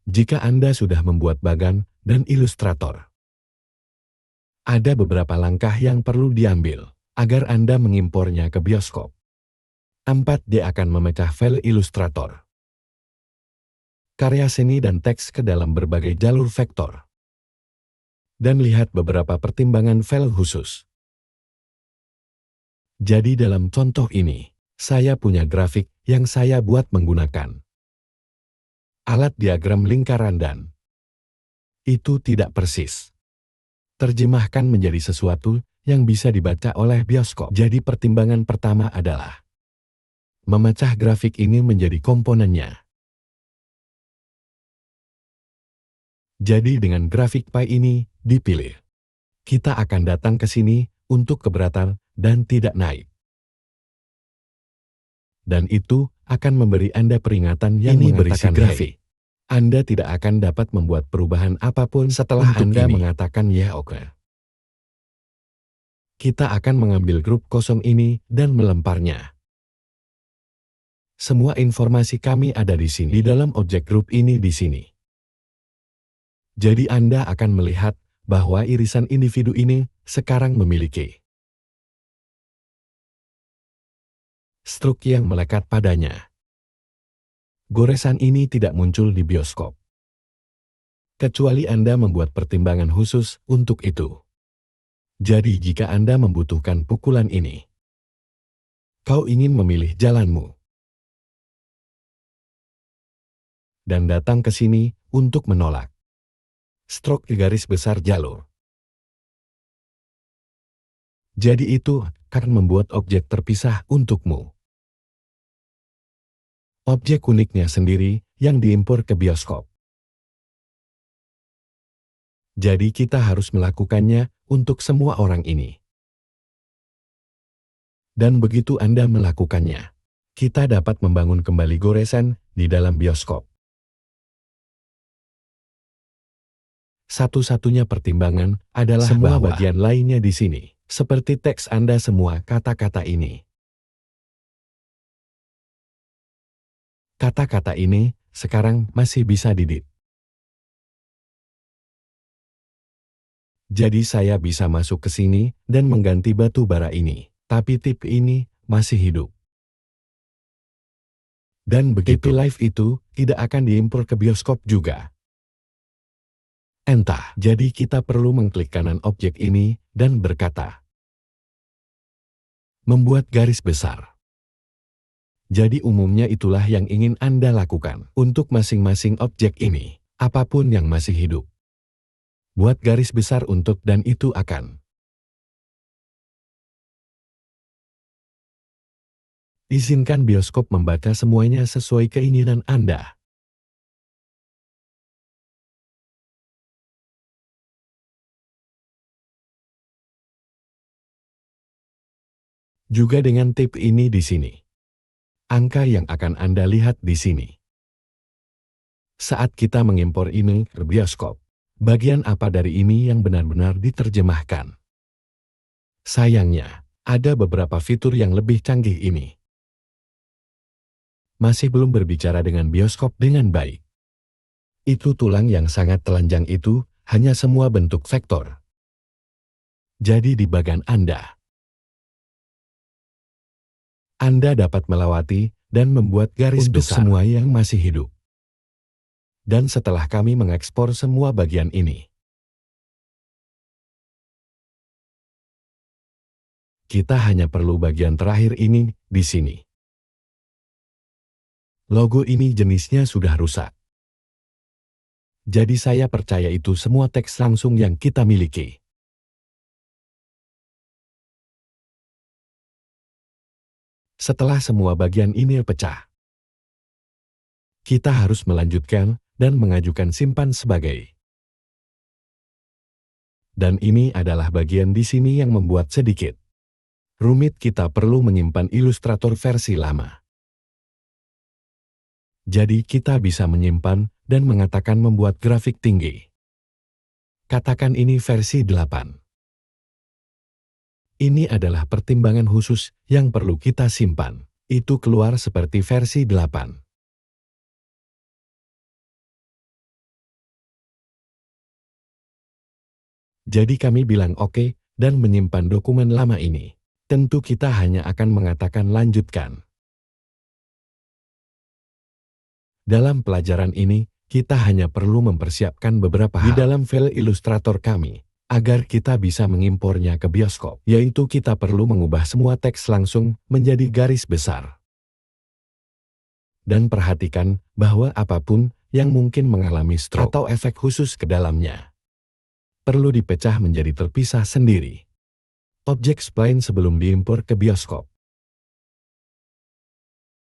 Jika Anda sudah membuat bagan dan ilustrator, ada beberapa langkah yang perlu diambil agar Anda mengimpornya ke bioskop. 4D akan memecah file ilustrator, karya seni dan teks ke dalam berbagai jalur vektor. Dan lihat beberapa pertimbangan file khusus. Jadi dalam contoh ini, saya punya grafik yang saya buat menggunakan alat diagram lingkaran dan itu tidak persis terjemahkan menjadi sesuatu yang bisa dibaca oleh bioskop. Jadi pertimbangan pertama adalah memecah grafik ini menjadi komponennya. Jadi dengan grafik pie ini dipilih, kita akan datang ke sini untuk keberatan dan tidak naik. Dan itu akan memberi Anda peringatan yang mengatakan grafik. Anda tidak akan dapat membuat perubahan apapun setelah Anda mengatakan ya oke. Kita akan mengambil grup kosong ini dan melemparnya. Semua informasi kami ada di sini, di dalam objek grup ini di sini. Jadi Anda akan melihat bahwa irisan individu ini sekarang memiliki struk yang melekat padanya. Goresan ini tidak muncul di bioskop, kecuali Anda membuat pertimbangan khusus untuk itu. Jadi jika Anda membutuhkan pukulan ini, kau ingin memilih jalanmu dan datang ke sini untuk menolak strok di garis besar jalur. Jadi itu akan membuat objek terpisah untukmu. Objek uniknya sendiri yang diimpor ke bioskop. Jadi kita harus melakukannya untuk semua orang ini. Dan begitu Anda melakukannya, kita dapat membangun kembali goresan di dalam bioskop. Satu-satunya pertimbangan adalah semua bagian lainnya di sini, seperti teks Anda semua kata-kata ini. Kata-kata ini sekarang masih bisa diedit. Jadi saya bisa masuk ke sini dan mengganti batu bara ini, tapi tip ini masih hidup. Dan begitu live itu tidak akan diimpor ke bioskop juga. Entah, jadi kita perlu mengklik kanan objek ini dan berkata, membuat garis besar. Jadi umumnya itulah yang ingin Anda lakukan untuk masing-masing objek ini, apapun yang masih hidup. Buat garis besar untuk dan itu akan izinkan bioskop membaca semuanya sesuai keinginan Anda. Juga dengan tip ini di sini. Angka yang akan Anda lihat di sini. Saat kita mengimpor ini ke bioskop, bagian apa dari ini yang benar-benar diterjemahkan? Sayangnya, ada beberapa fitur yang lebih canggih ini masih belum berbicara dengan bioskop dengan baik. Itu tulang yang sangat telanjang itu hanya semua bentuk vektor. Jadi di bagian Anda dapat melewati dan membuat garis untuk besar semua yang masih hidup. Dan setelah kami mengekspor semua bagian ini, kita hanya perlu bagian terakhir ini di sini. Logo ini jenisnya sudah rusak. Jadi saya percaya itu semua teks langsung yang kita miliki. Setelah semua bagian ini pecah, kita harus melanjutkan dan mengajukan simpan sebagai. Dan ini adalah bagian di sini yang membuat sedikit rumit. Kita perlu menyimpan ilustrator versi lama. Jadi kita bisa menyimpan dan mengatakan membuat grafik tinggi. Katakan ini versi 8. Ini adalah pertimbangan khusus yang perlu kita simpan. Itu keluar seperti versi 8. Jadi kami bilang oke dan menyimpan dokumen lama ini. Tentu kita hanya akan mengatakan lanjutkan. Dalam pelajaran ini, kita hanya perlu mempersiapkan beberapa hal di dalam file Illustrator kami, agar kita bisa mengimpornya ke bioskop, yaitu kita perlu mengubah semua teks langsung menjadi garis besar. Dan perhatikan bahwa apapun yang mungkin mengalami stroke atau efek khusus ke dalamnya, perlu dipecah menjadi terpisah sendiri. Objek spline sebelum diimpor ke bioskop.